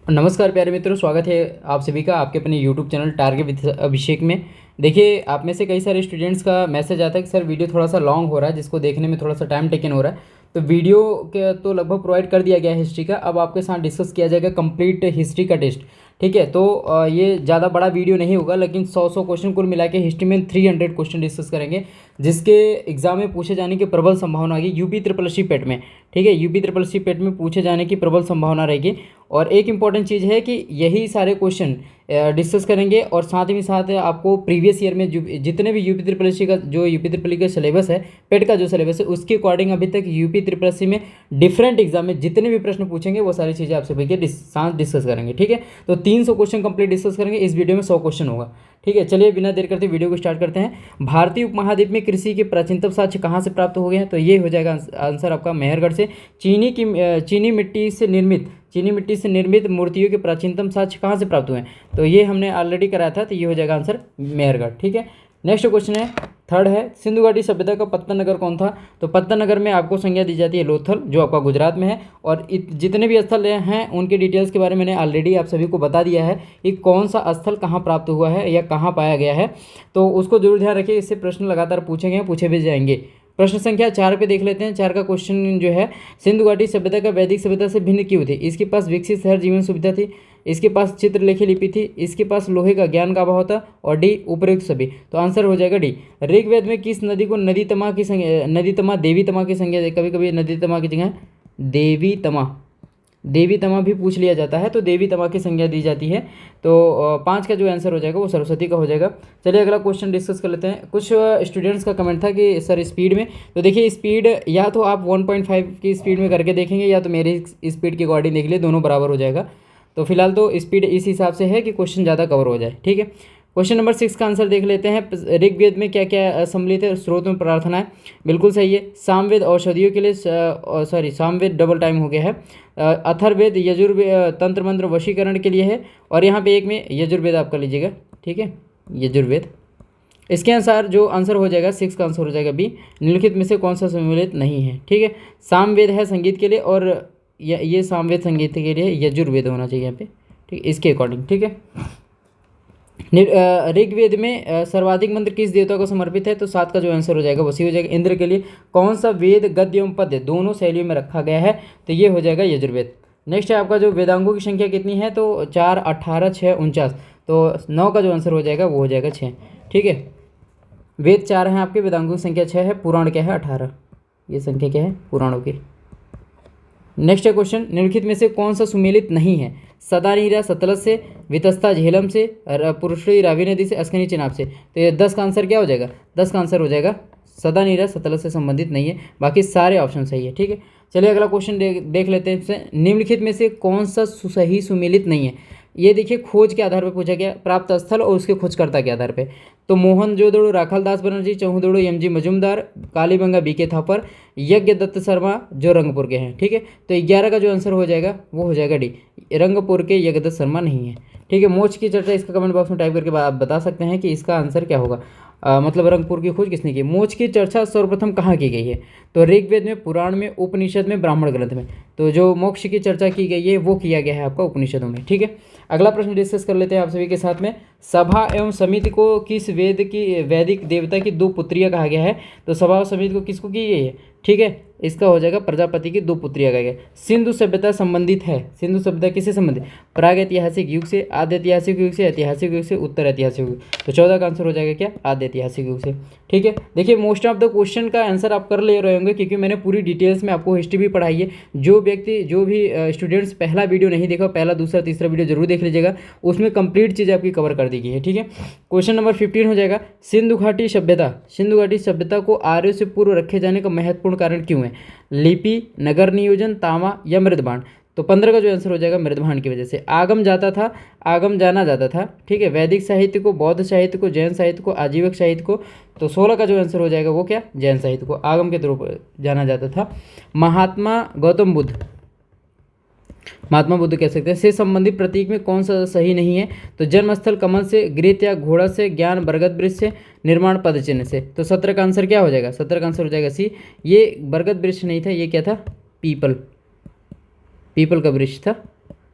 नमस्कार प्यारे मित्रों, स्वागत है आप सभी का आपके अपने YouTube चैनल टारगेट विद अभिषेक में। देखिए, आप में से कई सारे स्टूडेंट्स का मैसेज आता है कि सर वीडियो थोड़ा सा लॉन्ग हो रहा है, जिसको देखने में थोड़ा सा टाइम टेकन हो रहा है। तो वीडियो के तो लगभग प्रोवाइड कर दिया गया है हिस्ट्री का। अब आपके साथ डिस्कस किया जाएगा कंप्लीट हिस्ट्री का टेस्ट। ठीक है, तो ये ज़्यादा बड़ा वीडियो नहीं होगा, लेकिन 100 क्वेश्चन कुल मिला के हिस्ट्री में 300 क्वेश्चन डिस्कस करेंगे, जिसके एग्जाम में पूछे जाने की प्रबल संभावना होगी यूपी ट्रिपल सी पेट में। ठीक है, यूपी ट्रिपल सी पेट में पूछे जाने की प्रबल संभावना रहेगी। और एक इम्पॉर्टेंट चीज़ है कि यही सारे क्वेश्चन डिस्कस करेंगे, और साथ ही साथ आपको प्रीवियस ईयर में जितने भी यूपी ट्रिपल एस सी का जो यूपी ट्रिपल ई का सिलेबस है, पेट का जो सिलेबस है, उसके अकॉर्डिंग अभी तक यूपी ट्रिपल एस सी में डिफरेंट एग्जाम में जितने भी प्रश्न पूछेंगे वो सारी चीज़ें आप सभी के साथ डिस्कस करेंगे। ठीक है, तो 300 क्वेश्चन कंप्लीट डिस्कस करेंगे, इस वीडियो में 100 क्वेश्चन होगा। ठीक है, चलिए बिना देर करते वीडियो को स्टार्ट करते हैं। भारतीय उपमहाद्वीप में कृषि के प्राचीनतम साक्ष्य कहाँ से प्राप्त हो गए हैं? तो ये हो जाएगा आंसर आपका मेहरगढ़ से। चीनी मिट्टी से निर्मित मूर्तियों के प्राचीनतम साक्ष्य कहाँ से प्राप्त हुए हैं? तो ये हमने ऑलरेडी कराया था, तो ये हो जाएगा आंसर मेहरगढ़। ठीक है, नेक्स्ट क्वेश्चन है, थर्ड है, सिंधु घाटी सभ्यता का पत्तन नगर कौन था? तो पत्तन नगर में आपको संज्ञा दी जाती है लोथल, जो आपका गुजरात में है। और जितने भी स्थल हैं उनके डिटेल्स के बारे में मैंने ऑलरेडी आप सभी को बता दिया है कि कौन सा स्थल कहाँ प्राप्त हुआ है या कहाँ पाया गया है, तो उसको जरूर ध्यान रखिए। इससे प्रश्न लगातार पूछे भी जाएंगे। प्रश्न संख्या 4 पे देख लेते हैं। 4 का क्वेश्चन जो है, सिंधु घाटी सभ्यता का वैदिक सभ्यता से भिन्न क्यों थी? इसके पास विकसित शहर जीवन सुविधा थी, इसके पास चित्रलेखी लिपि थी, इसके पास लोहे का ज्ञान का अभाव था, और डी उपयुक्त सभी। तो आंसर हो जाएगा डी। ऋग्वेद में किस नदी को नदी तमा देवी तमा की संज्ञा, कभी कभी नदी तमा की जगह देवी तमा भी पूछ लिया जाता है, तो देवी तमा की संज्ञा दी जाती है। तो 5 का जो आंसर हो जाएगा वो सरस्वती का हो जाएगा। चलिए अगला क्वेश्चन डिस्कस कर लेते हैं। कुछ स्टूडेंट्स का कमेंट था कि सर स्पीड में, तो देखिए स्पीड या तो आप 1.5 की स्पीड में करके देखेंगे, या तो मेरी स्पीड के अकॉर्डिंग देख लिए, दोनों बराबर हो जाएगा। तो फिलहाल तो स्पीड इस हिसाब से है कि क्वेश्चन ज़्यादा कवर हो जाए। ठीक है, क्वेश्चन नंबर 6 का आंसर देख लेते हैं। ऋग्वेद में क्या क्या सम्मिलित है? स्रोत में प्रार्थना है, बिल्कुल सही है। सामवेद औषधियों के लिए, सामवेद डबल टाइम हो गया है। अथर्ववेद यजुर्वेद तंत्र मंत्र वशीकरण के लिए है, और यहाँ पे एक में यजुर्वेद आप कर लीजिएगा। ठीक है, यजुर्वेद। इसके अनुसार जो आंसर हो जाएगा 6 का आंसर हो जाएगा बी। निम्नलिखित में से कौन सा सम्मिलित नहीं है? ठीक है, सामवेद है संगीत के लिए, और ये सामवेद संगीत के लिए, यजुर्वेद होना चाहिए यहाँ पे। ठीक है, इसके अकॉर्डिंग। ठीक है, ऋग्वेद में सर्वाधिक मंत्र किस देवता को समर्पित है? तो 7 का जो आंसर हो जाएगा वही हो जाएगा, इंद्र के लिए। कौन सा वेद गद्य एवं पद्य दोनों शैलियों में रखा गया है? तो ये हो जाएगा यजुर्वेद। नेक्स्ट है आपका जो वेदांगों की संख्या कितनी है? तो 4, 18, 6, 49। तो 9 का जो आंसर हो जाएगा वो हो जाएगा 6। ठीक है, वेद 4 हैं आपके, वेदांगों की संख्या 6 है, पुराण क्या है? 18। ये संख्या क्या है पुराणों की। नेक्स्ट है क्वेश्चन, निम्नलिखित में से कौन सा सुमेलित नहीं है? सदानीरा सतलज से, वितस्ता झेलम से, पुरुषड़ी रावी नदी से, अस्कनी चिनाब से। तो ये 10 का आंसर क्या हो जाएगा? 10 का आंसर हो जाएगा सदानीरा सतलज से संबंधित नहीं है, बाकी सारे ऑप्शन सही है। ठीक है, चलिए अगला क्वेश्चन देख लेते हैं। निम्नलिखित में से कौन सा सही सुमेलित नहीं है? ये देखिए, खोज के आधार पर पूछा गया, प्राप्त स्थल और उसके खोजकर्ता के आधार पे। तो मोहनजोदड़ो राखालदास बनर्जी, चौहदड़ो एम.जी. मजूमदार, कालीबंगा बी.के. थापर, यज्ञ दत्त शर्मा जो रंगपुर के हैं। ठीक है, तो 11 का जो आंसर हो जाएगा वो हो जाएगा डी, रंगपुर के यज्ञ दत्त शर्मा नहीं है। ठीक है, मोक्ष की चर्चा इसका कमेंट बॉक्स में टाइप करके आप बता सकते हैं कि इसका आंसर क्या होगा। मतलब रंगपुर की खोज किसने की? मोक्ष की चर्चा सर्वप्रथम कहाँ की गई है? तो ऋग्वेद में, पुराण में, उपनिषद में, ब्राह्मण ग्रंथ में। तो जो मोक्ष की चर्चा की गई है वो किया गया है आपका उपनिषदों में। ठीक है, अगला प्रश्न डिस्कस कर लेते हैं आप सभी के साथ में। सभा एवं समिति को किस वैदिक देवता की 2 पुत्रियां कहा गया है? तो सभा और समिति को किसको की गई है? ठीक है, इसका हो जाएगा प्रजापति की 2 पुत्रियां कहा गया। सिंधु सभ्यता संबंधित है, सिंधु सभ्यता किससे संबंधित? प्राग ऐतिहासिक युग से, आद्य ऐतिहासिक युग से, ऐतिहासिक युग से, उत्तर ऐतिहासिक युग। तो 14 का आंसर हो जाएगा क्या? आद्य ऐतिहासिक युग से। ठीक है, देखिए मोस्ट ऑफ द क्वेश्चन का आंसर आप कर ले रहे होंगे, क्योंकि मैंने पूरी डिटेल्स में आपको हिस्ट्री भी पढ़ाई है। जो भी स्टूडेंट्स पहला वीडियो नहीं देखा, पहला, दूसरा, तीसरा वीडियो जरूर देख लीजिएगा, उसमें कंप्लीट चीज़ आपकी कवर कर दी गई है। ठीक है, क्वेश्चन नंबर 15 हो जाएगा, सिंधु घाटी सभ्यता को आर्यों से पूर्व रखे जाने का महत्वपूर्ण कारण क्यों है? लिपि, नगर नियोजन, तामा या मृदबाण। तो 15 का जो आंसर हो जाएगा मृदबाण की वजह से। आगम जाना जाता था। ठीक है, वैदिक साहित्य को, बौद्ध साहित्य को, जैन साहित्य को, आजीवक साहित्य को। तो 16 का जो आंसर हो जाएगा वो क्या? जैन साहित्य को आगम के रूप जाना जाता था। महात्मा बुद्ध कह सकते हैं से संबंधित प्रतीक में कौन सा सही नहीं है? तो जन्मस्थल कमल से, गृह या घोड़ा से, ज्ञान बरगद वृक्ष से, निर्माण पद चिन्ह से। तो 17 का आंसर क्या हो जाएगा? 17 का आंसर हो जाएगा सी। ये बरगद वृक्ष नहीं था, ये क्या था? पीपल का वृक्ष था।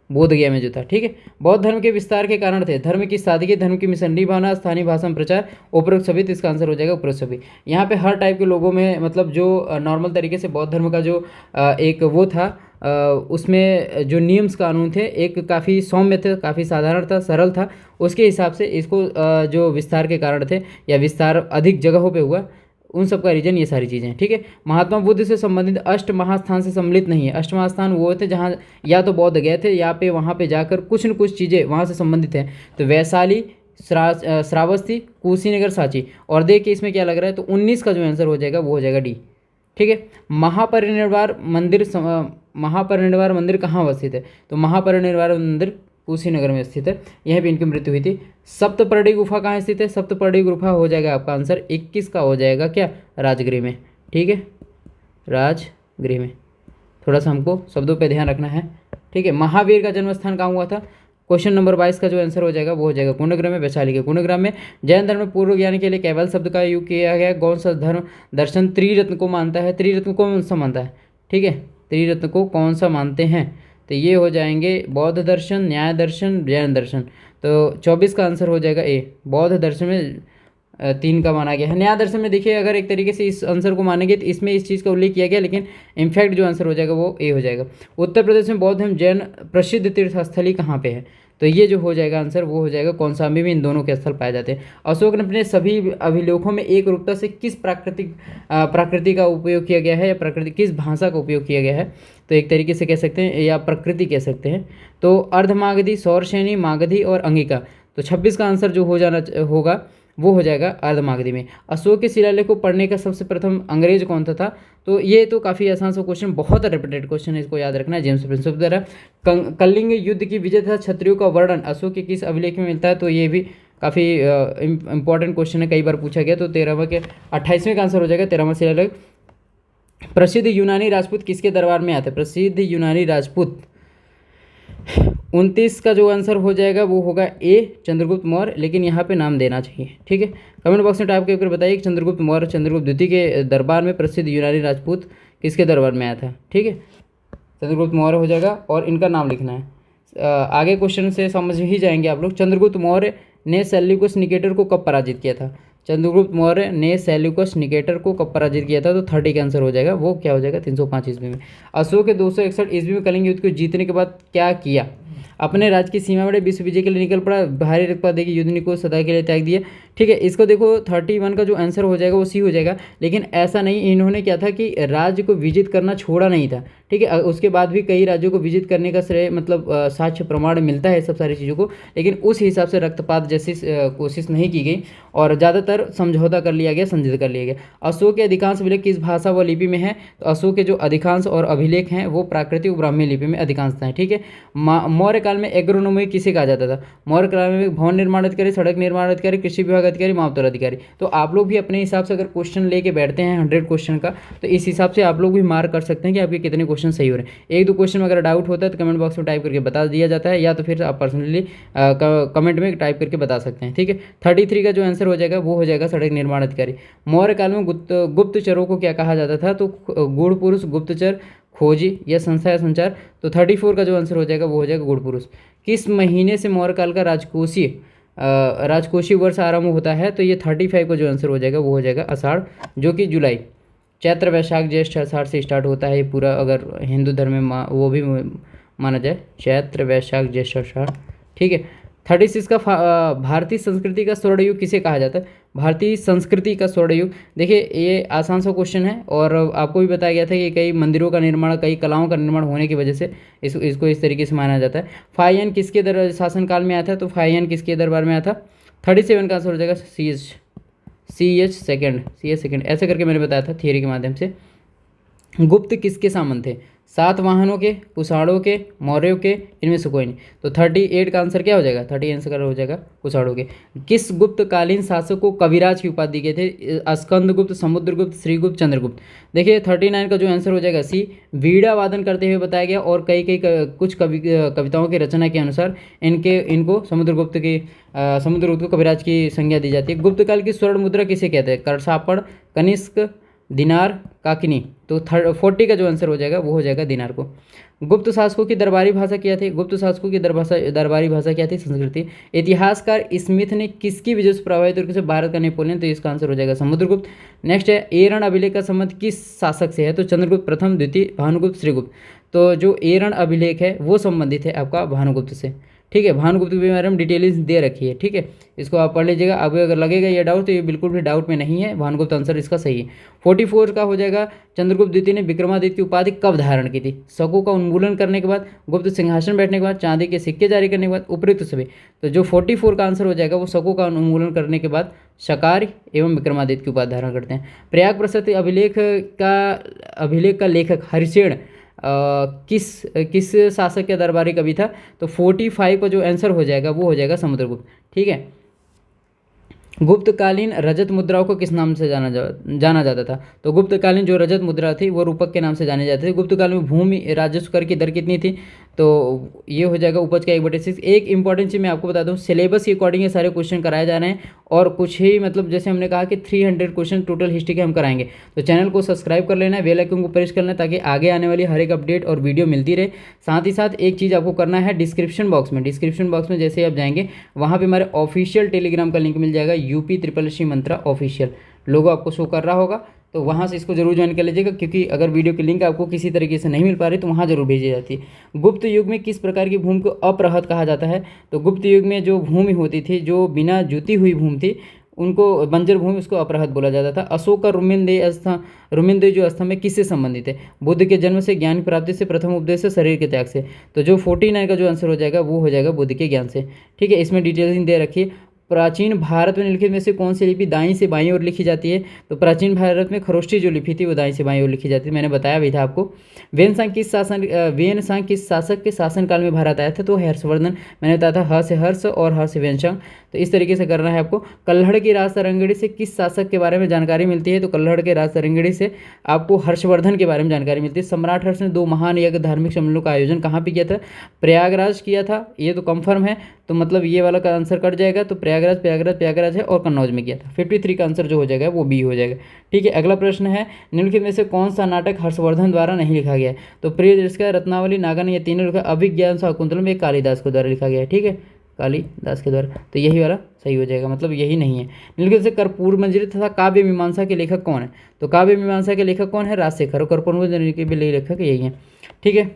बोध गया में जो था, ठीक है। बौद्ध धर्म के विस्तार के कारण थे, धर्म की सादगी, धर्म की मिशनरी भावना, स्थानीय भाषा में प्रचार, उपरोक्त सभी। तो इसका आंसर हो जाएगा उपरोक्त सभी। यहाँ पे हर टाइप के लोगों में मतलब जो नॉर्मल तरीके से बौद्ध धर्म का जो एक वो था, उसमें जो नियम्स कानून थे एक काफ़ी सौम्य थे, काफ़ी साधारण था, सरल था, उसके हिसाब से इसको जो विस्तार के कारण थे या विस्तार अधिक जगहों पे हुआ, उन सब का रीजन ये सारी चीज़ें हैं, ठीक है। महात्मा बुद्ध से संबंधित अष्ट महास्थान से सम्मिलित नहीं है। अष्ट महास्थान वो थे जहाँ या तो बौद्ध गए थे या पे वहाँ पे जाकर कुछ न कुछ चीज़ें वहाँ से संबंधित हैं। तो वैशाली, श्रावस्ती, कुशीनगर, सांची। और देखिए इसमें क्या लग रहा है, तो 19 का जो आंसर हो जाएगा वो हो जाएगा डी, ठीक है। महापरिनिर्वाण मंदिर कहाँ अवस्थित है, तो महापरिनिर्वाण मंदिर कुशीनगर में स्थित है, यहीं पे इनकी मृत्यु हुई थी। सप्तपर्णी गुफा कहाँ स्थित है, सप्तपर्णी गुफा हो जाएगा आपका आंसर 21 का हो जाएगा क्या, राजगृह में, ठीक है, राजगृह में। थोड़ा सा हमको शब्दों पे ध्यान रखना है, ठीक है। महावीर का जन्म स्थान कहाँ हुआ था, क्वेश्चन नंबर 22 का जो आंसर हो जाएगा वो हो जाएगा कुंडग्राम में, वैशाली के कुंडग्राम में। जैन धर्म में पूर्व ज्ञान के लिए कैवल शब्द का यूज किया गया। कौन सा धर्म दर्शन त्रिरत्न को मानता है, त्रिरत्न को कौन सा मानता है, ठीक है, त्रिरत्न को कौन सा मानते हैं, तो ये हो जाएंगे बौद्ध दर्शन, न्याय दर्शन, जैन दर्शन। तो 24 का आंसर हो जाएगा ए। बौद्ध दर्शन में 3 का माना गया है। न्याय दर्शन में देखिए अगर एक तरीके से इस आंसर को मानेंगे तो इसमें इस चीज़ का उल्लेख किया गया, लेकिन इनफैक्ट जो आंसर हो जाएगा वो ए हो जाएगा। उत्तर प्रदेश में बौद्ध एवं जैन प्रसिद्ध तीर्थस्थली कहाँ पे है, तो ये जो हो जाएगा आंसर वो हो जाएगा कौशाम्बी में, इन दोनों के स्थल पाए जाते हैं। अशोक ने अपने सभी अभिलेखों में एक रूपता से किस प्रकृति का उपयोग किया गया है, या प्रकृति किस भाषा का उपयोग किया गया है, तो एक तरीके से कह सकते हैं या प्रकृति कह सकते हैं। तो अर्धमागधी, सौरसेनी, मागधी और अंगिका। तो 26 का आंसर जो हो जाना होगा वो हो जाएगा अर्धमागधी में। अशोक के शिलालेख को पढ़ने का सबसे प्रथम अंग्रेज कौन सा था, तो ये तो काफ़ी आसान सा क्वेश्चन, बहुत रिपीटेड क्वेश्चन है, इसको याद रखना है। जेम्स प्रिंसेप द्वारा कलिंग युद्ध की विजय तथा क्षत्रियों का वर्णन अशोक के किस अभिलेख में मिलता है, तो ये भी काफ़ी इंपॉर्टेंट क्वेश्चन है, कई बार पूछा गया। तो 13वां के 28वें का आंसर हो जाएगा 13वां शिलालेख। प्रसिद्ध यूनानी राजपूत किसके दरबार में आते हैं, प्रसिद्ध यूनानी राजपूत 29 का जो आंसर हो जाएगा वो होगा ए, चंद्रगुप्त मौर्य, लेकिन यहाँ पे नाम देना चाहिए, ठीक है। कमेंट बॉक्स में टाइप करके बताइए कि चंद्रगुप्त मौर्य, चंद्रगुप्त द्वितीय के दरबार में प्रसिद्ध यूनानी राजपूत किसके दरबार में आया था, ठीक है, चंद्रगुप्त मौर्य हो जाएगा और इनका नाम लिखना है। आगे क्वेश्चन से समझ ही जाएंगे आप लोग। चंद्रगुप्त मौर्य ने सेल्यूकस निकेटर को कब पराजित किया था, चंद्रगुप्त मौर्य ने सेल्यूकस निकेटर को कब पराजित किया था, तो 30 का आंसर हो जाएगा वो क्या हो जाएगा 305 ईस्वी में। अशोक के 261 ईस्वी में कलिंग युद्ध को जीतने के बाद क्या किया, अपने राज्य की सीमा में विश्व विजय के लिए निकल पड़ा, भारी रक्तपात देकर युद्ध को सदा के लिए त्याग दिया, ठीक है। इसको देखो 31 का जो आंसर हो जाएगा वो सी हो जाएगा, लेकिन ऐसा नहीं, इन्होंने क्या था कि राज्य को विजित करना छोड़ा नहीं था, ठीक है। उसके बाद भी कई राज्यों को विजित करने का श्रेय मतलब साक्ष्य प्रमाण मिलता है सब सारी चीज़ों को, लेकिन उस हिसाब से रक्तपात जैसी कोशिश नहीं की गई और ज़्यादातर समझौता कर लिया गया, समझौता कर लिया गया। अशोक के अधिकांश अभिलेख किस भाषा व लिपि में है, तो अशोक के जो अधिकांश और अभिलेख हैं वो प्राकृतिक ब्राह्मी लिपि में अधिकांशता है, ठीक है। मौर्य काल में एग्रोनोमी किसे कहा जाता था, मौर्य काल में भवन निर्माण अधिकारी, सड़क निर्माण अधिकारी, कृषि विभाग अधिकारी, मावतर अधिकारी। तो आप लोग भी अपने हिसाब से अगर क्वेश्चन लेके बैठते हैं 100 क्वेश्चन का, तो इस हिसाब से आप लोग भी मार्क कर सकते हैं कि आपके कितने क्वेश्चन सही हो रहे हैं। एक दो क्वेश्चन में अगर डाउट होता है तो कमेंट बॉक्स में टाइप करके बता दिया जाता है, या तो फिर आप पर्सनली कमेंट में टाइप करके बता सकते हैं, ठीक है। 33 का जो आंसर हो जाएगा वो हो जाएगा सड़क निर्माण अधिकारी। मौर्य काल में गुप्तचरों को क्या कहा जाता था, तो गूढ़ पुरुष, गुप्तचर, खोजी या संस्था या संचार। तो 34 का जो आंसर हो जाएगा वो हो जाएगा गूढ़ पुरुष। किस महीने से मौर्य काल का राजकोषीय वर्ष आरंभ होता है, तो ये 35 का जो आंसर हो जाएगा वो हो जाएगा आषाढ़, जो कि जुलाई, चैत्र वैशाख ज्येष्ठ आषाढ़ से स्टार्ट होता है ये पूरा, अगर हिंदू धर्म में वो भी माना जाए, चैत्र वैशाख ज्येष्ठ आषाढ़, ठीक है। 36 का भारतीय संस्कृति का स्वर्ण युग किसे कहा जाता है, भारतीय संस्कृति का स्वर्ण युग। देखिए ये आसान सा क्वेश्चन है और आपको भी बताया गया था कि कई मंदिरों का निर्माण, कई कलाओं का निर्माण होने की वजह से इसको इस तरीके से माना जाता है। फाहियान किसके शासनकाल में आया था, तो फाहियान किसके दरबार में आया था। 37 का आंसर हो जाएगा सी एच सेकेंड, ऐसे करके मैंने बताया था थियरी के माध्यम से। गुप्त किसके सामंत थे, सातवाहनों के, कुषाणों के, मौर्यों के, इनमें से कोई नहीं। तो 38 का आंसर क्या हो जाएगा, 30 आंसर हो जाएगा कुषाणों के। किस गुप्तकालीन शासक को कविराज की उपाधि दिए थे, स्कंदगुप्त, समुद्रगुप्त, श्रीगुप्त, चंद्रगुप्त। देखिए 39 का जो आंसर हो जाएगा सी, वीणा वादन करते हुए बताया गया और कुछ कविताओं की रचना के अनुसार इनको समुद्रगुप्त को कविराज की संज्ञा दी जाती है। गुप्तकाल की स्वर्ण मुद्रा किसे कहते हैं, करसापड़, कनिष्क, दिनार, काकिनी। तो तो 40 का जो आंसर हो जाएगा वो हो जाएगा दिनार को। गुप्त शासकों की दरबारी भाषा क्या थी? गुप्त शासकों की दरबारी भाषा क्या थी? संस्कृति। इतिहासकार स्मिथ ने किसकी वजह से प्रभावित रूप से भारत का नेपोलियन? तो इसका आंसर हो जाएगा समुद्रगुप्त। नेक्स्ट है एरण अभिलेख का संबंध किस शासक से है? तो चंद्रगुप्त प्रथम, द्वितीय, भानुगुप्त, श्रीगुप्त। तो जो एरण अभिलेख है वो संबंधित है आपका भानुगुप्त से। ठीक है, भानुगुप्त के बारे में डिटेल्स दे रखी है। ठीक है, इसको आप पढ़ लीजिएगा। अब अगर लगेगा ये डाउट तो ये बिल्कुल भी डाउट में नहीं है, भानुगुप्त आंसर इसका सही है। 44 का हो जाएगा चंद्रगुप्त द्वितीय ने विक्रमादित्य की उपाधि कब धारण की थी? शकों का उन्मूलन करने के बाद, गुप्त सिंहासन बैठने के बाद, चांदी के सिक्के जारी करने के बाद, उपयुक्त सभी। तो जो 44 का आंसर हो जाएगा वो शकों का उन्मूलन करने के बाद शकार एवं विक्रमादित्य की उपाधि धारण करते हैं। प्रयाग प्रसिद्ध अभिलेख का लेखक हरिसेन किस शासक के दरबारी कवि था? तो 45 का जो आंसर हो जाएगा वो हो जाएगा समुद्रगुप्त। ठीक है, गुप्तकालीन रजत मुद्राओं को किस नाम से जाना जाता था? तो गुप्तकालीन जो रजत मुद्रा थी वो रूपक के नाम से जाने जाते थे। गुप्तकाल में भूमि राजस्व कर की दर कितनी थी? तो ये हो जाएगा उपज का 1/6। एक इंपॉर्टेंट चीज़ मैं आपको बता दूं, सिलेबस के अकॉर्डिंग ये सारे क्वेश्चन कराए जा रहे हैं और कुछ ही मतलब जैसे हमने कहा कि 300 क्वेश्चन टोटल हिस्ट्री के हम कराएंगे। तो चैनल को सब्सक्राइब कर लेना है, बेल आइकन को प्रेस कर लेना ताकि आगे आने वाली हर एक अपडेट और वीडियो मिलती रहे। साथ ही साथ एक चीज़ आपको करना है, डिस्क्रिप्शन बॉक्स में जैसे ही आप जाएंगे वहाँ पर हमारे ऑफिशियल टेलीग्राम का लिंक मिल जाएगा, UP मंत्रा ऑफिशियल लोगो आपको शो कर रहा होगा, तो वहाँ से इसको जरूर ज्वाइन कर लीजिएगा, क्योंकि अगर वीडियो की लिंक आपको किसी तरीके से नहीं मिल पा रही तो वहाँ जरूर भेजी जाती है। गुप्त युग में किस प्रकार की भूमि को अपरहत कहा जाता है? तो गुप्त युग में जो भूमि होती थी, जो बिना जुती हुई भूमि थी, उनको बंजर भूमि, उसको अपरहत बोला जाता था। अशोक का रुमिनदेव जो स्तंभ में किससे संबंधित है? बुद्ध के जन्म से, ज्ञान की प्राप्ति से, प्रथम उपदेश से, शरीर के त्याग से। तो जो 49 का जो आंसर हो जाएगा वो हो जाएगा बुद्ध के ज्ञान से। ठीक है, इसमें डिटेल्स दे रखिए। प्राचीन भारत में निम्नलिखित में से कौन सी लिपि दाईं से बाईं ओर लिखी जाती है? तो प्राचीन भारत में खरोष्ठी जो लिपि थी वो दाईं से बाईं ओर लिखी जाती है, मैंने बताया भी था आपको। वेनसांग किस शासक के शासनकाल में भारत आया था? तो हर्षवर्धन। मैंने बताया था ह से हर्ष और ह से वेनसांग। तो इस तरीके से करना है आपको। कल्हड़ की राज तरंगिणी से किस शासक के बारे में जानकारी मिलती है? तो कल्हड़ के राज तरंगिणी से आपको हर्षवर्धन के बारे में जानकारी मिलती है। सम्राट हर्ष ने 2 महान यज्ञ धार्मिक सम्मेलनों का आयोजन कहाँ पे किया था? प्रयागराज किया था, ये तो कंफर्म है। तो मतलब ये वाला का आंसर कट जाएगा। तो प्रयागराज है और कन्नौज में किया था। 53 का आंसर जो हो जाएगा वो बी हो जाएगा। ठीक है, अगला प्रश्न है, निम्नलिखित में से कौन सा नाटक हर्षवर्धन द्वारा नहीं लिखा गया है? तो प्रियदर्शका, रत्नावली, नागन, ये तीनों लिखा। अभिज्ञान शाकुंतलम ये कालिदास के द्वारा लिखा गया है। ठीक है, कालिदास के द्वारा। तो यही वाला सही हो जाएगा, मतलब यही नहीं है। निम्नलिखित से कर्पूर मंजरी तथा काव्य मीमांसा के लेखक कौन है? तो काव्य मीमांसा के लेखक कौन है? राजशेखर। और कर्पूर मंजरी के भी लेखक यही है। ठीक है,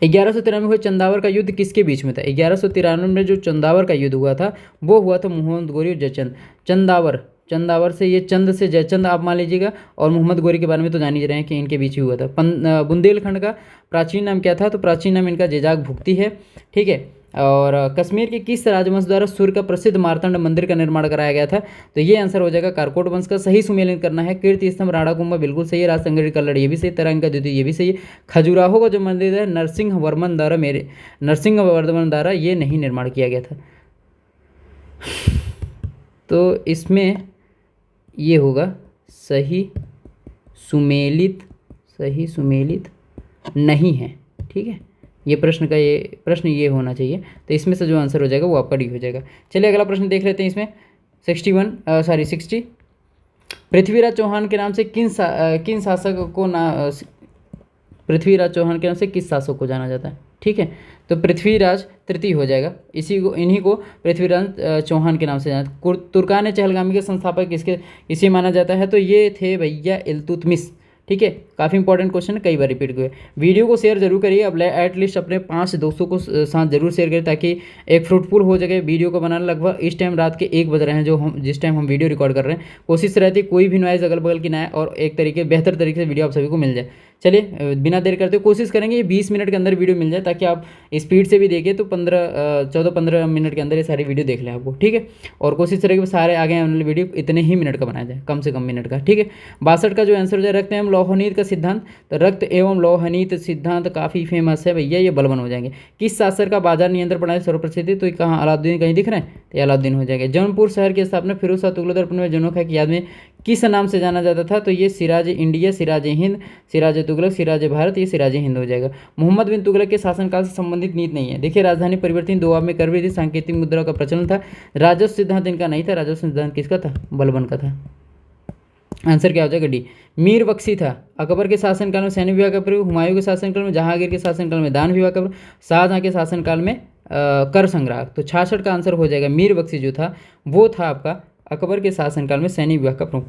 1193 में हुए चंदावर का युद्ध किसके बीच में था? 1193 में जो चंदावर का युद्ध हुआ था वो हुआ था मोहम्मद गोरी और जयचंद। चंदावर से ये चंद से जयचंद आप मान लीजिएगा, और मोहम्मद गोरी के बारे में तो जान ही रहे हैं कि इनके बीच ही हुआ था। बुंदेलखंड का प्राचीन नाम क्या था? तो प्राचीन नाम इनका जेजाग भुक्ती है। ठीक है, और कश्मीर के किस राजवंश द्वारा सूर्य का प्रसिद्ध मार्तंड मंदिर का निर्माण कराया गया था? तो ये आंसर हो जाएगा कारकोट वंश का। सही सुमेलित करना है। कीर्ति स्तंभ, राणा कुंभा बिल्कुल सही है। राजसंगरी कल्लड़ ये भी सही। तरंगा द्वितीय ये भी सही है। खजुराहो का जो मंदिर है नरसिंह वर्मन द्वारा ये नहीं निर्माण किया गया था। तो इसमें ये होगा सही सुमेलित नहीं है। ठीक है, ये प्रश्न ये होना चाहिए। तो इसमें से जो आंसर हो जाएगा वो आपका डी हो जाएगा। चलिए अगला प्रश्न देख लेते हैं। इसमें 60 पृथ्वीराज चौहान के नाम से किस शासक को जाना जाता है? ठीक है, तो पृथ्वीराज तृतीय हो जाएगा। इन्हीं को पृथ्वीराज चौहान के नाम से जाना। तुर्कान चहलगामी के संस्थापक किसे माना जाता है? तो ये थे भैया इल्तुतमिश। ठीक है, काफ़ी इंपॉर्टेंट क्वेश्चन कई बार रिपीट हुए। वीडियो को शेयर जरूर करिए। अब एटलीस्ट अपने 5 दोस्तों को साथ जरूर शेयर करें ताकि एक फ्रूटफुल हो जाए वीडियो को बनाना। लगभग इस टाइम रात के 1 बज रहे हैं जिस टाइम हम वीडियो रिकॉर्ड कर रहे हैं। कोशिश रहती है कोई भी नॉइज़ अगल बगल की ना आए और बेहतर तरीके से वीडियो आप सभी को मिल जाए। चलिए बिना देर करते कोशिश करेंगे ये 20 मिनट के अंदर वीडियो मिल जाए ताकि आप स्पीड से भी देखें तो 14-15 मिनट के अंदर ये सारी वीडियो देख लें आपको। ठीक है, और कोशिश करेंगे सारे आगे आने वाले वीडियो इतने ही मिनट का बनाया जाए, कम से कम मिनट का। ठीक है, 62 का जो आंसर हो जाए रक्त एवं लौहनीत का सिद्धांत। तो रक्त एवं लौहनीत सिद्धांत काफ़ी फेमस है भैया, ये बलवन हो जाएंगे। किस शासक का बाजार नियंत्रण प्रणाली सर्वप्रसिद्ध है? तो कहाँ अलाउद्दीन कहीं दिख रहे हैं? तो अलाउद्दीन हो जाएगा। जौनपुर शहर की स्थापना फिरोज शाह तुगलक में जनोखा की याद में किस नाम से जाना जाता था? तो ये सिराज इंडिया, सिराज हिंद, सिराज तुगलक, सिराज भारत, ये सिराज हिंद हो जाएगा। मोहम्मद बिन तुगलक के शासनकाल से संबंधित नीति नहीं है। देखिए राजधानी परिवर्तन दोआब में कर रही थी, सांकेतिक मुद्रा का प्रचलन था। राजस्व सिद्धांत इनका नहीं था। राजस्व सिद्धांत किसका था? बलबन का था। आंसर क्या हो जाएगा डी। मीर बख्शी था। अकबर के शासनकाल में सैन्य विभाग का प्रयोग, हुमायूं के शासनकाल में, जहांगीर के शासनकाल में दान विभाग का प्रयोग, शाहजहां के शासनकाल में कर संग्रह। तो 66 का आंसर हो जाएगा मीर बख्शी जो था वो था आपका अकबर के शासनकाल में सैन्य विभाग का प्रमुख।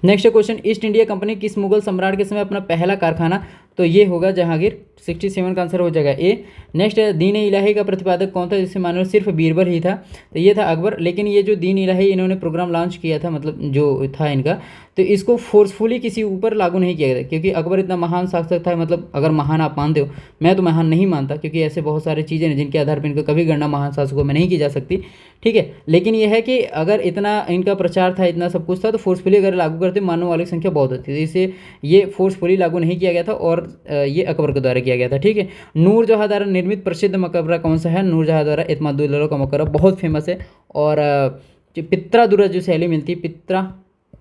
Next question, east India company किस मुगल सम्राट के समय अपना पहला कारखाना, तो ये होगा जहांगीर। 67 का आंसर हो जाएगा ए। नेक्स्ट है, दीन इलाही का प्रतिपादक कौन था जिसे मानो सिर्फ बीरबल ही था, तो ये था अकबर। लेकिन ये जो दीन इलाही इन्होंने प्रोग्राम लॉन्च किया था, मतलब जो था इनका, तो इसको फोर्सफुली किसी ऊपर लागू नहीं किया गया था, क्योंकि अकबर इतना महान शासक था, मतलब अगर महान आप मानते हो, मैं तो महान नहीं मानता, क्योंकि ऐसे बहुत सारी चीज़ें हैं जिनके आधार पर इनको कभी गणना महान शासकों में नहीं की जा सकती, ठीक है। लेकिन यह है कि अगर इतना इनका प्रचार था, इतना सब कुछ था, तो फोर्सफुली अगर लागू करते मानने वालों की संख्या बहुत होती थी, इसे ये फोर्सफुली लागू नहीं किया गया था और ये अकबर के द्वारा किया गया था, ठीक है। नूरजहाँ द्वारा निर्मित प्रसिद्ध मकबरा कौन सा है, नूरजहाँ द्वारा इत्मादुद्दौला का मकबरा बहुत फेमस है। और जो पित्रा दुरा जो शैली मिलती है, पित्रा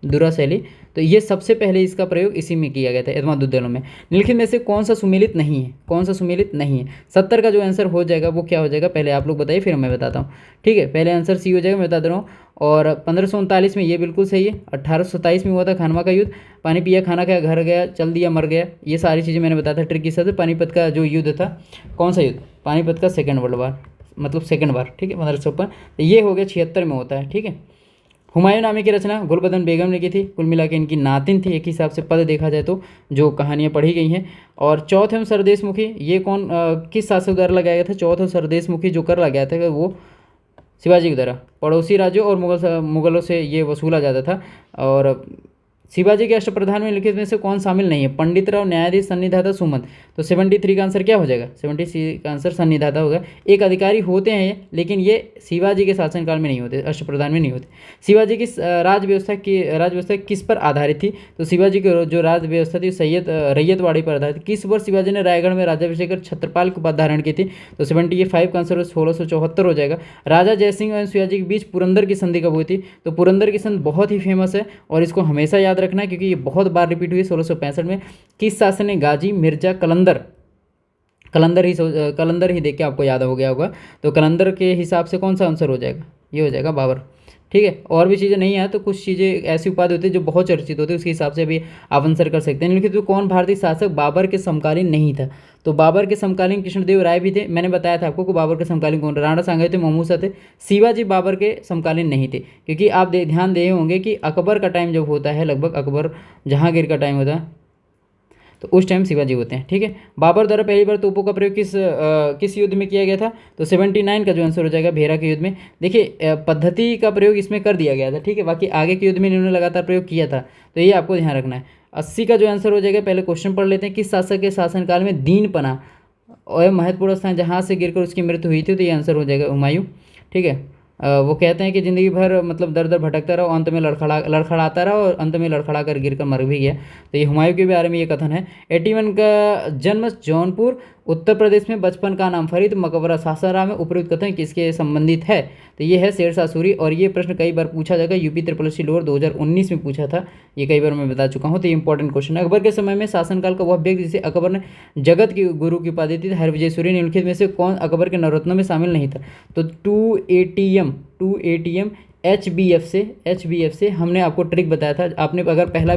दुरा शैली, तो ये सबसे पहले इसका प्रयोग इसी में किया गया था, इत्मादुद्दौला में। निम्नलिखित में से कौन सा सुमेलित नहीं है, कौन सा सुमेलित नहीं है। 70 का जो आंसर हो जाएगा वो क्या हो जाएगा, पहले आप लोग बताइए फिर मैं बताता हूँ, ठीक है। पहले आंसर सी हो जाएगा, मैं बता दे रहा हूँ। और 1539 में ये बिल्कुल सही है। 1827 में हुआ था खानवा का युद्ध, पानी पिया खाना खाया घर गया चल दिया मर गया, ये सारी चीज़ें मैंने बताया था ट्रिक की हिसाब से। पानीपत का जो युद्ध था, कौन सा युद्ध, पानीपत का सेकेंड वर्ल्ड वार, मतलब सेकेंड बार, ठीक है, 1555। तो ये हो गया 76 में होता है, ठीक है। हुमायूं नामे की रचना गुलबदन बेगम ने की थी, कुल मिला के इनकी नातिन थी एक हिसाब से पद देखा जाए तो, जो कहानियाँ पढ़ी गई हैं। और चौथे सरदेश मुखी, ये कौन किस शासक द्वारा लगाया गया था, चौथे सरदेश मुखी जो कर लगाया था वो शिवाजी के द्वारा। पड़ोसी राज्यों और मुगलों से ये वसूला जाता था। और शिवाजी के अष्टप्रधान में लिखित में से कौन शामिल नहीं है, पंडित राव, न्यायाधीश, सन्निधाता, सुमंत। तो 73 का आंसर क्या हो जाएगा, 73 का आंसर सन्निधाता होगा। एक अधिकारी होते हैं ये, लेकिन ये शिवाजी के शासनकाल में नहीं होते, अष्टप्रधान में नहीं होते। शिवाजी की राज व्यवस्था किस पर आधारित थी, तो शिवाजी की जो राज व्यवस्था थी रैयतवाड़ी पर आधारित थी। किस वर्ष शिवाजी ने रायगढ़ में राज्याभिषेक कर छत्रपाल की उपाधि धारण की थी, तो 75 का आंसर 1674 हो जाएगा। राजा जयसिंह और शिवाजी के बीच पुरंदर की संधि कब हुई थी, तो पुरंदर की संधि बहुत ही फेमस है और इसको हमेशा याद रखना है, क्योंकि ये बहुत बार रिपीट हुई। 1665 में किस शासक ने गाजी मिर्जा कलंदर ही देख के आपको याद हो गया होगा, तो कलंदर के हिसाब से कौन सा आंसर हो जाएगा, ये हो जाएगा बाबर, ठीक है। और भी चीज़ें नहीं आए तो कुछ चीज़ें ऐसी उपाधि होती है जो बहुत चर्चित होती है, उसके हिसाब से भी आप आंसर कर सकते हैं। लेकिन तो कौन भारतीय शासक बाबर के समकालीन नहीं था, तो बाबर के समकालीन कृष्णदेव राय भी थे। मैंने बताया था आपको कि बाबर के समकालीन कौन, राणा सांगा थे, महमूद शाह थे। शिवाजी बाबर के समकालीन नहीं थे, क्योंकि आप ध्यान दे होंगे कि अकबर का टाइम जब होता है, लगभग अकबर जहांगीर का टाइम होता है, तो उस टाइम शिवाजी होते हैं, ठीक है। बाबर द्वारा पहली बार तोपों का प्रयोग किस युद्ध में किया गया था, तो 79 का जो आंसर हो जाएगा भेरा के युद्ध में। देखिए पद्धति का प्रयोग इसमें कर दिया गया था, ठीक है, बाकी आगे के युद्ध में इन्होंने लगातार प्रयोग किया था, तो ये आपको ध्यान रखना है। 80 का जो आंसर हो जाएगा, पहले क्वेश्चन पढ़ लेते हैं। किस शासक के शासनकाल में दीन पना और महत्वपूर्ण स्थान जहाँ से गिरकर उसकी मृत्यु हुई थी, तो ये आंसर हो जाएगा हुमायूं, ठीक है। वो कहते हैं कि ज़िंदगी भर मतलब दर दर भटकता रहा, अंत में लड़खड़ाता रहा और अंत में लड़खड़ा कर गिर कर मर भी गया, तो ये हुमायूं के बारे में ये कथन है। 81 का जन्म जौनपुर उत्तर प्रदेश में, बचपन का नाम फरीद, मकबरा सासाराम में, उपरोक्त कथन किसके संबंधित है, तो ये है शेरशाह सूरी। और ये प्रश्न कई बार पूछा जाएगा, यूपी ट्रिपल लोअर 2019 में पूछा था, ये कई बार मैं बता चुका हूँ, तो ये इंपॉर्टेंट क्वेश्चन है। अकबर के समय में शासनकाल का वह व्यक्ति जिसे अकबर ने जगत की गुरु की उपाधि दी थी, हरविजय सूरी। निम्नलिखित में से कौन अकबर के नवरत्नों में शामिल नहीं था, तो 2ATM HBF से हमने आपको ट्रिक बताया था। आपने अगर पहला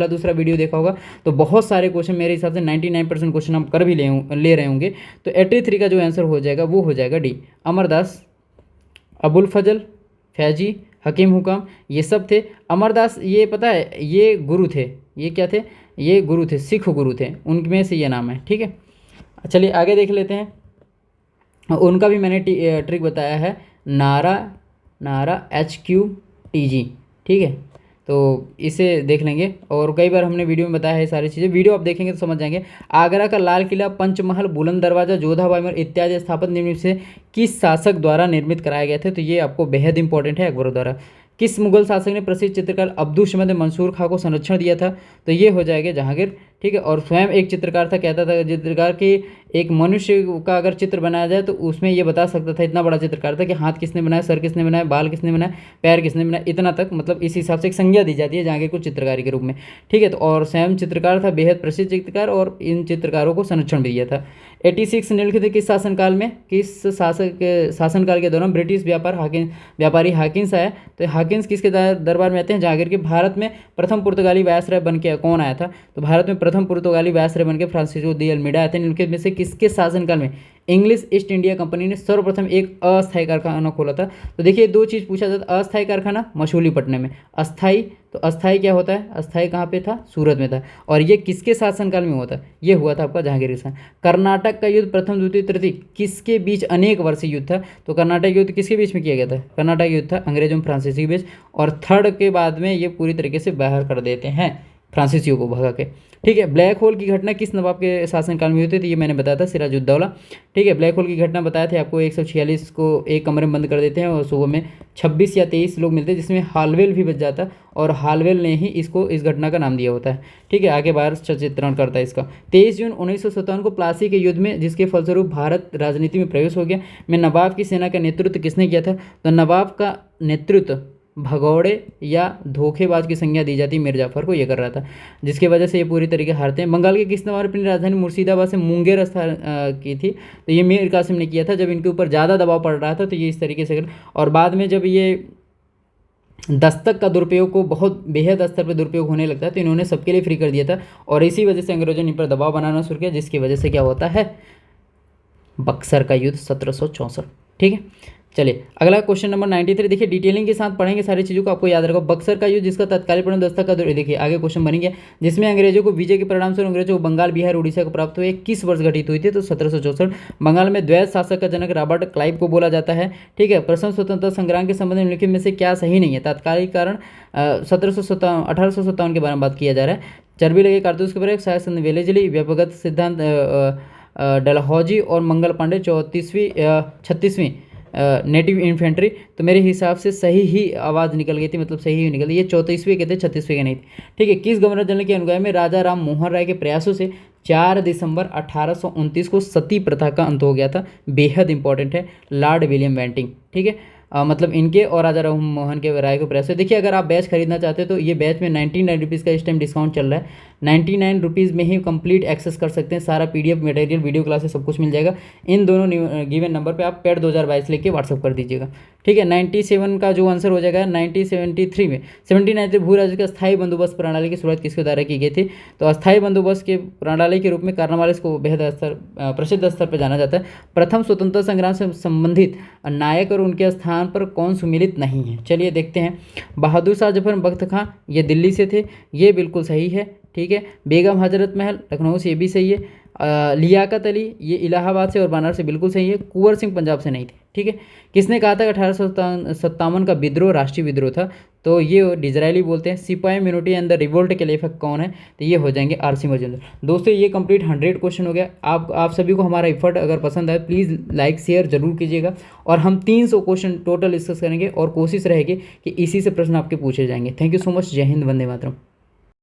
दूसरा वीडियो देखा होगा, तो बहुत सारे क्वेश्चन मेरे हिसाब से 99% क्वेश्चन हम कर भी ले रहे होंगे। तो 83 का जो आंसर हो जाएगा वो हो जाएगा डी, अमरदास, अबुल फजल, फैजी, हकीम हुकाम, ये सब थे। अमरदास ये पता है ये गुरु थे, ये क्या थे, ये गुरु थे, सिख गुरु थे, उनमें से ये नाम है, ठीक है। चलिए आगे देख लेते हैं, उनका भी मैंने ट्रिक बताया है, नारा HQTG, ठीक है, तो इसे देख लेंगे। और कई बार हमने वीडियो में बताया है सारी चीज़ें, वीडियो आप देखेंगे तो समझ जाएंगे। आगरा का लाल किला, पंचमहल, बुलंद दरवाजा, जोधा वायुमहल इत्यादि स्थापत्य निम्न से किस शासक द्वारा निर्मित कराए गए थे, तो ये आपको बेहद इंपॉर्टेंट है, अकबर द्वारा। किस मुगल शासक ने प्रसिद्ध चित्रकार अब्दुल समद मंसूर खां को संरक्षण दिया था, तो ये हो जाएगा जहांगीर, ठीक है। और स्वयं एक चित्रकार था, कहता था चित्रकार कि एक मनुष्य का अगर चित्र बनाया जाए तो उसमें ये बता सकता था, इतना बड़ा चित्रकार था, कि हाथ किसने बनाया, सर किसने बनाया, बाल किसने बनाया, पैर किसने बनाया, इतना तक, मतलब इस हिसाब से एक संज्ञा दी जाती है जहांगीर को चित्रकारी के रूप में, ठीक है। तो और स्वयं चित्रकार था, बेहद प्रसिद्ध चित्रकार, और इन चित्रकारों को संरक्षण भी दिया था। 86 निम्नलिखित किस शासनकाल में, किस शासनकाल के दौरान ब्रिटिश व्यापारी हाकिन्स आया। तो हाकिन्स किसके दरबार में आते हैं, जहांगीर के। भारत में प्रथम पुर्तगाली वायसराय बन के कौन आया था, तो भारत में प्रथम पुर्तगाली वायसराय बन के फ्रांसिस्को दी अल्मीडा आते हैं। निम्नलिखित में से किसके शासनकाल में इंग्लिश ईस्ट इंडिया कंपनी ने सर्वप्रथम एक अस्थायी कारखाना खोला था। तो देखिए दो चीज़ पूछा जाता, अस्थायी कारखाना मछलीपट्टनम में, अस्थायी, तो अस्थायी क्या होता है, अस्थायी कहाँ पे था, सूरत में था, और ये किसके शासनकाल में हुआ था, ये हुआ था आपका जहांगीर के साथ। कर्नाटक का युद्ध प्रथम द्वितीय तृतीय किसके बीच अनेक वर्षीय युद्ध था, तो कर्नाटक युद्ध किसके बीच में किया गया था, कर्नाटक युद्ध था अंग्रेजों और फ्रांसीसी के बीच, और थर्ड के बाद में ये पूरी तरीके से बाहर कर देते हैं फ्रांसीसियों को भगा के, ठीक है। ब्लैक होल की घटना किस नवाब के शासनकाल में हुई थी, ये मैंने बताया था, सिराजुद्दौला, ठीक है। ब्लैक होल की घटना बताया थे आपको, 146 को एक कमरे में बंद कर देते हैं और सुबह में 26 या 23 लोग मिलते हैं, जिसमें हालवेल भी बच जाता है, और हालवेल ने ही इस घटना का नाम दिया होता है, ठीक है। आगे बाहर चित्रण करता है इसका। 23 जून 1957 को प्लासी के युद्ध में, जिसके फलस्वरूप भारत राजनीति में प्रवेश हो गया, में नवाब की सेना का नेतृत्व किसने किया था, तो नवाब का नेतृत्व भगौड़े या धोखेबाज की संज्ञा दी जाती मिर्जा जाफर को, ये कर रहा था, जिसकी वजह से ये पूरी तरीके हारते हैं। बंगाल के किस नवाब ने अपनी राजधानी मुर्शिदाबाद से मुंगेर स्थान की थी, तो ये मीर कासिम ने किया था, जब इनके ऊपर ज़्यादा दबाव पड़ रहा था तो ये इस तरीके से कर, और बाद में जब ये दस्तक का दुरुपयोग को बहुत बेहद स्तर पर दुरुपयोग होने लगता है तो इन्होंने सबके लिए फ्री कर दिया था, और इसी वजह से अंग्रेजों ने इन पर दबाव बनाना शुरू किया, जिसकी वजह से क्या होता है, बक्सर का युद्ध 1764, ठीक है। चलिए अगला क्वेश्चन नंबर 93, देखिए डिटेलिंग के साथ पढ़ेंगे सारी चीज़ों को, आपको याद रखो। बक्सर का युद्ध जिसका तत्कालीन परिणाम दस्तक का देखिए आगे क्वेश्चन बनेंगे, जिसमें अंग्रेजों को विजय के परिणाम से अंग्रेजों को बंगाल, बिहार, उड़ीसा को प्राप्त हुए, किस वर्ष घटित हुई थी, तो 1764। बंगाल में द्वैत शासक का जनक रॉबर्ट क्लाइव को बोला जाता है, ठीक है। प्रथम स्वतंत्रता संग्राम के संबंध में निम्नलिखित में से क्या सही नहीं है, तात्कालिक कारण 1857 के बारे में बात किया जा रहा है। चर्बी लगे कारतूस के प्रयोग, शायद वेलेजली, व्यपगत सिद्धांत डलहौजी और मंगल पांडे, 36वीं नेटिव इन्फेंट्री। तो मेरे हिसाब से सही ही आवाज़ निकल गई थी, मतलब सही ही निकल गई, ये 34वीं के थे, 36वीं के नहीं थे, ठीक है। किस गवर्नर जनरल के अनुगय में राजा राम मोहन राय के प्रयासों से 4 दिसंबर 1829 को सती प्रथा का अंत हो गया था, बेहद इंपॉर्टेंट है, लॉर्ड विलियम बेंटिंग, ठीक है। मतलब इनके और राजा राम मोहन के राय को प्रयास है। देखिए अगर आप बैच खरीदना चाहते हैं तो ये बैच में 99 रुपीज़ का इस टाइम डिस्काउंट चल रहा है, 99 रुपीज़ में ही कंप्लीट एक्सेस कर सकते हैं, सारा PDF मटेरियल, वीडियो क्लासेस सब कुछ मिल जाएगा। इन दोनों गिवन नंबर पे आप पेड 2022 लेके व्हाट्सअप कर दीजिएगा, ठीक है। 97 का जो आंसर हो जाएगा 1973 में 79 भू राज्य का स्थायी बंदोबस्त प्रणाली की शुरुआत किसके द्वारा की गई थी, तो अस्थायी बंदोबस्त के प्रणाली के रूप में कार्नवालिस को बेहद प्रसिद्ध स्तर पर जाना जाता है। प्रथम स्वतंत्रता संग्राम से संबंधित नायक और उनके स्थान पर कौन सुमिलित नहीं है, चलिए देखते हैं। बहादुर शाह जफर बख्त खां, ये दिल्ली से थे, ये बिल्कुल सही है, ठीक है। बेगम हजरत महल लखनऊ से, ये भी सही है। लियाकत अली ये इलाहाबाद से और बनारस से, बिल्कुल सही है। कुंवर सिंह पंजाब से नहीं थे, ठीक है। किसने कहा था कि 1857 का विद्रोह राष्ट्रीय विद्रोह था, तो ये डिजरायली बोलते हैं। सिपाही मिनोटी एंड द रिवोल्ट के लेखक कौन है, तो ये हो जाएंगे RC मजूमदार। दोस्तों ये कंप्लीट 100 क्वेश्चन हो गया। आप सभी को हमारा एफर्ट अगर पसंद आए प्लीज़ लाइक शेयर जरूर कीजिएगा, और हम 300 क्वेश्चन टोटल डिस्कस करेंगे, और कोशिश रहेगी कि इसी से प्रश्न आपके पूछे जाएंगे। थैंक यू सो मच, जय हिंद, वंदे मातरम।